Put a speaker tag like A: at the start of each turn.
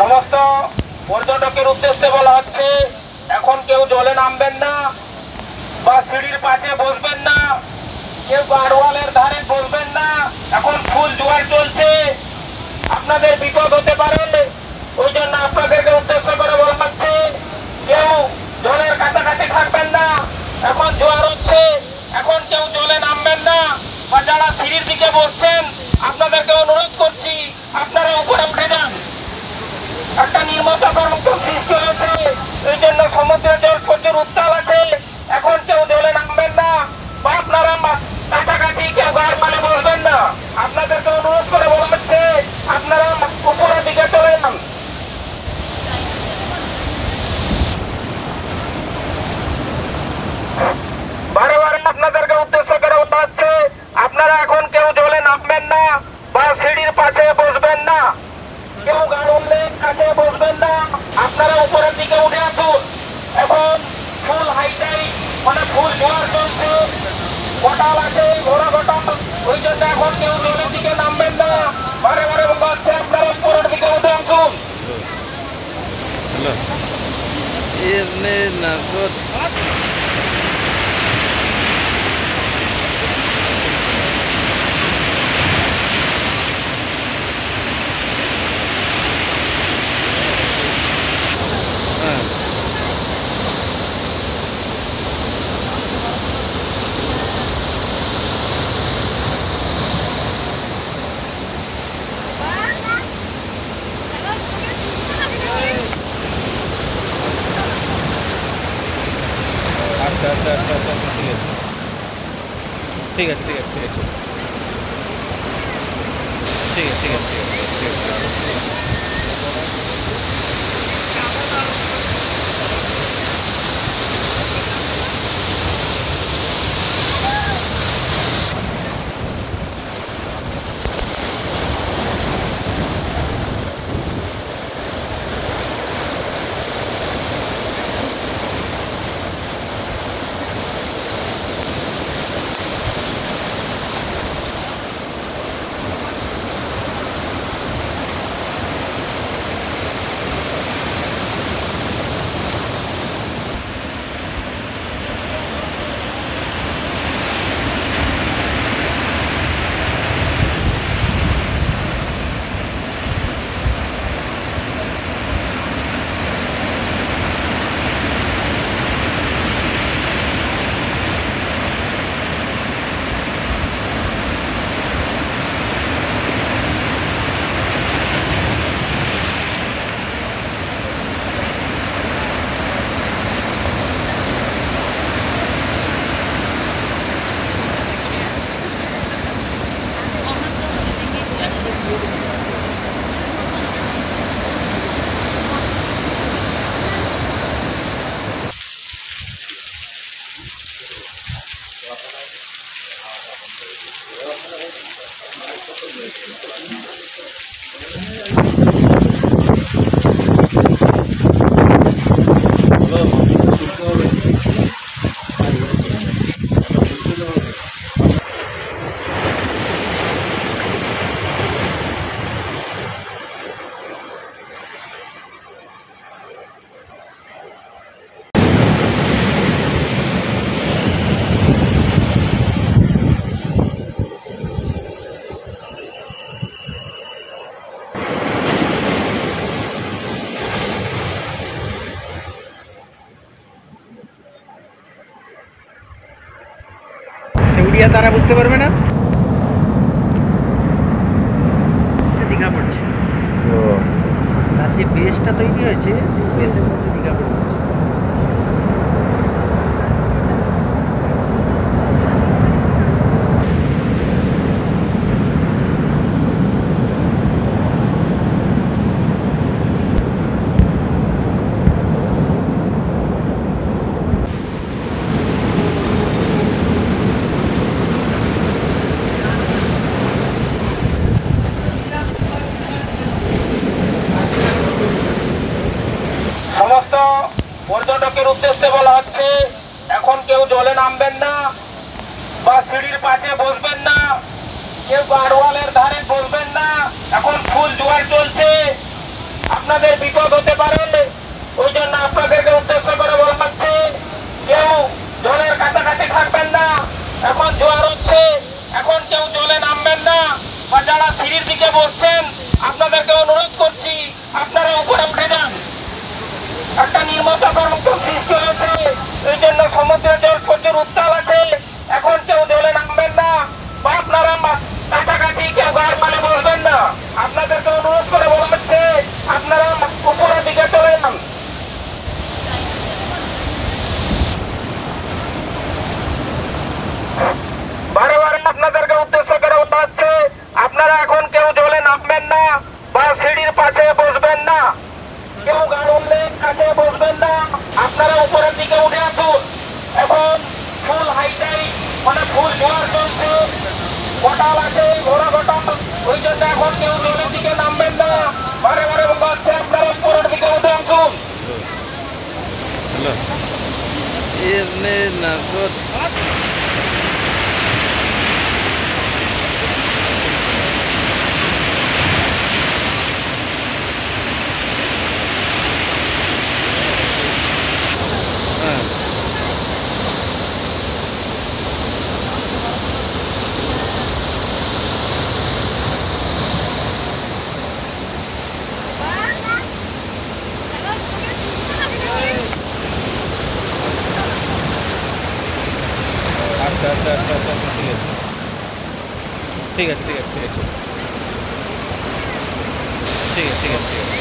A: সমস্ত পর্যটকের উদ্দেশ্যে বলা হচ্ছে এখন কেউ জলে নামবেন না বা সিঁড়ির পাশে বসবেন না, কেউ গাড়োয়ালের ধারে বসবেন না। এখন ফুল জোয়ার চলছে, আপনাদের বিপদ হতে পারে, ওই জন্য আপনাদেরকে উদ্দেশ্য করে বলা হচ্ছে কেউ জলের কাছাকাছি থাকবেন না। এখন জোয়ার হচ্ছে, এখন কেউ জলে নামবেন না বা যারা সিঁড়ির দিকে বসছেন আপনাদেরকে অনুরোধ করছি আপনারা উপরে উঠে যান। একটা নির্মতাকর মতো সৃষ্টি হয়েছে, এই জন্য সমুদ্রের জল প্রচুর উত্তাল আছে। এখন কেউ জলে নামবেন না বা আপনারা কাছাকাছি কেউ গাড় পালে বসবেন না। আপনাদেরকে অনুরোধ করে বলা হচ্ছে আপনারা উপরের দিকে চলে যান। বারে বারে আপনাদেরকে উদ্দেশ্য করে বলা হচ্ছে আপনারা এখন কেউ জলে নামবেন না বা সিঁড়ির পাশে বসবেন না, কেউ গাড়োয়ালের কাছে বসবেন না, আপনারা উপরের দিকে উঠে আসুন। এখন ফুল হাইটাই মানে ফুল জোয়ার চলছে, ঘটাল আছে, ঘোড়া ঘটাল, ওই জন্য এখন কেউ জলের দিকে নামবেন না। বারে বারে বলা হচ্ছে আপনারা উপরের দিকে উঠে আসুন।
B: ঠিক আছে ঠিক আছে ঠিক আছে ঠিক আছে ঠিক আছে ঠিক আছে। তারা বুঝতে পারবে না, দীঘা পড়ছে। তার যে বেসটা তৈরি হয়েছে সেই বেসের মধ্যে দীঘা পড়ছে।
A: পর্যটকের উদ্দেশ্যে বলা হচ্ছে এখন কেউ জলে নামবেন না বা সিঁড়ির পাশে বসবেন না, কেউ গাড়োয়ালের ধারে বসবেন না। এখন ফুল জোয়ার চলছে, আপনাদের বিপদ হতে পারে। ওই জন্য আপনাদেরকে উদ্দেশ্য করে বলা হচ্ছে, কেউ জলের কাছাকাছি থাকবেন না। এখন জোয়ার হচ্ছে, এখন কেউ জলে নামবেন না। বা যারা সিঁড়ির দিকে বসছেন, আপনাদেরকে অনুরোধ করছি আপনারা উপরে উঠে যান। একটা নির্মতাকর মতো সৃষ্টি হয়েছে, এই জন্য সমুদ্রের জল প্রচুর উত্তাল আছে। এখন কেউ জলে নামবেন না বা আপনারা কাছাকাছি কেউ গাড় পালে বসবেন না। আপনাদেরকে অনুরোধ করে বলা হচ্ছে আপনারা উপরের দিকে চলে যান। বারে বারে আপনাদেরকে উদ্দেশ্য করে বলা হচ্ছে আপনারা এখন কেউ জলে নামবেন না বা সিঁড়ির পাশে বসবেন না, কেউ গাড়লের কাছে বসবেন না। আপনারা উপরের দিকে উঠে আসুন। এখন ফুল হাইটাই মানে ফুল জোয়ার চলছে, কটাল আছে, ঘোড়া কটাল। ওই জন্য এখন কেউ জলের দিকে নামবেন না। বারে বারে বলা হচ্ছে আপনারা উপরের দিকে উঠে আসুন।
B: হ্যালো এমনি নাগর হ্যাঁ আচ্ছা আচ্ছা আচ্ছা আচ্ছা আচ্ছা, ঠিক আছে ঠিক আছে ঠিক আছে ঠিক আছে ঠিক আছে ঠিক আছে ঠিক আছে